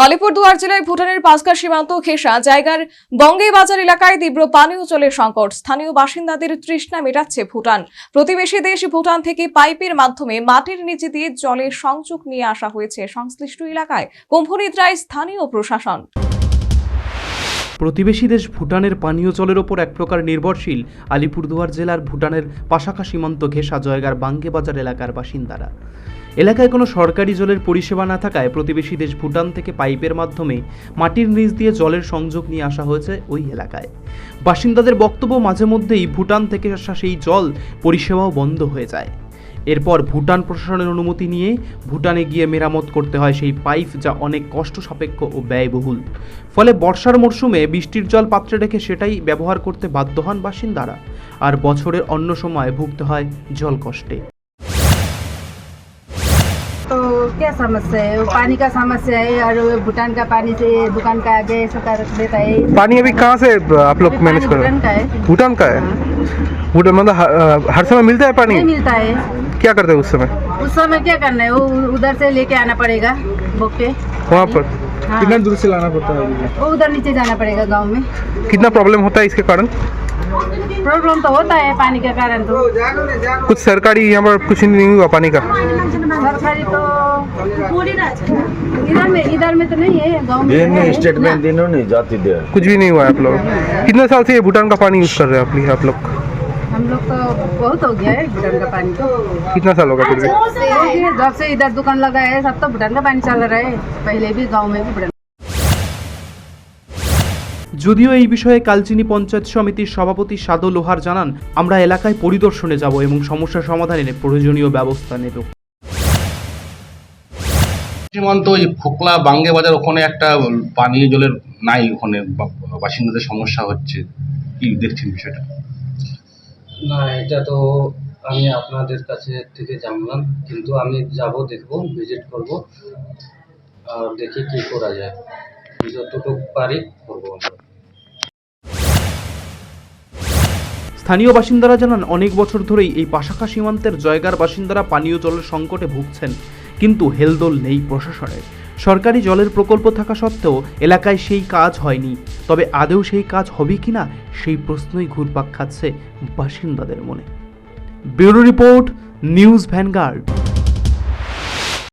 আলিপুরদুয়ার জেলায় ভুটানের পাঁচঘাট সীমান্ত ঘেঁষা জায়গার গঙ্গে বাজার এলাকায় তীব্র পানীয় জলের সংকট। স্থানীয় বাসিন্দাদের তৃষ্ণা মেটাচ্ছে ভুটান। প্রতিবেশী দেশ ভুটান থেকে পাইপের মাধ্যমে মাটির নিচে দিয়ে জলের সংযোগ নিয়ে আসা হয়েছে সংশ্লিষ্ট এলাকায়। কুম্ভনিদ্রায় স্থানীয় প্রশাসন। প্রতিবেশী দেশ ভুটানের পানীয় জলের ওপর এক প্রকার নির্ভরশীল আলিপুরদুয়ার জেলার ভুটানের পাশাখা সীমান্ত ঘেঁষা জয়গার বাঙ্গে বাজার এলাকার বাসিন্দারা। এলাকায় কোনো সরকারি জলের পরিষেবা না থাকায় প্রতিবেশী দেশ ভুটান থেকে পাইপের মাধ্যমে মাটির নিচ দিয়ে জলের সংযোগ নিয়ে আসা হয়েছে ওই এলাকায়। বাসিন্দাদের বক্তব্য, মাঝে মধ্যেই ভুটান থেকে আসা সেই জল পরিষেবাও বন্ধ হয়ে যায়। এরপর ভুটান প্রশাসনের অনুমতি নিয়ে ভুটানে গিয়ে মেরামত করতে হয় সেই পাইপ, যা অনেক কষ্ট সাপেক্ষ ও ব্যয়বহুল। ফলে বর্ষার মরশুমে বৃষ্টির জল পাত্রে রেখে সেটাই ব্যবহার করতে বাধ্য হন বাসিন্দারা, আর বছরের অন্য সময় ভুগতে হয় জল কষ্টে। तो क्या समस्या है? वो पानी का समस्या है और वो भूटान का पानी से दुकान का आगे ऐसा कर देता है। पानी अभी कहाँ से आप लोग मैनेज कर रहे भूटान का है। हैं? भूटान का है। भूटान मतलब हर समय मिलता है पानी? नहीं मिलता है। क्या करते हैं उस समय? उस समय क्या करना है, वो उधर से लेके आना पड़ेगा बुक पे। वहाँ पर हाँ। कितना दूर से लाना पड़ता है? वो उधर नीचे जाना पड़ेगा गांव में। कितना प्रॉब्लम होता है इसके कारण? प्रॉब्लम तो होता है पानी के कारण। तो कुछ सरकारी यहाँ पर कुछ नहीं हुआ पानी का? सरकारी तो इधर में तो नहीं है, गांव में तो है। स्टेटमेंट दिनों नहीं जाती दे। कुछ भी नहीं हुआ है आप लोग? कितने साल से ये भूटान का पानी यूज कर रहे हैं आप लोग? हम लोग तो बहुत हो गया है भूटान का पानी तो। कितना साल होगा फिर भी? जब से इधर दुकान लगा है सब तो भूटान का पानी चल रहा है। पहले भी गांव में भी भूटान। যদিও এই বিষয়ে কালচিনি পঞ্চায়েত সমিতির সভাপতি সাদু লোহার জানান, আমরা এলাকায় পরিদর্শনে যাব এবং সমস্যা সমাধানে প্রয়োজনীয় ব্যবস্থা নেব। সীমান্ত ওই খোকলা বাঙ্গে বাজার ওখানে একটা পানীয় জলের নাই, ওখানে বাসিন্দাদের সমস্যা হচ্ছে, কি দেখছেন বিষয়টা? না, এটা তো আমি আপনাদের কাছে থেকে জানলাম, কিন্তু আমি যাব, দেখব, ভিজিট করব আর দেখি কি করা যায়, যতটুকু পারি করবো আমরা। স্থানীয় বাসিন্দারা জানান, অনেক বছর ধরেই এই পাশাখা সীমান্তের জয়গার বাসিন্দারা পানীয় জলের সংকটে ভুগছেন, কিন্তু হেলদোল নেই প্রশাসনের। সরকারি জলের প্রকল্প থাকা সত্ত্বেও এলাকায় সেই কাজ হয়নি। তবে আদৌ সেই কাজ হবে কিনা সেই প্রশ্নই ঘুরপাক খাচ্ছে বাসিন্দাদের মনে। Bureau report, news vanguard.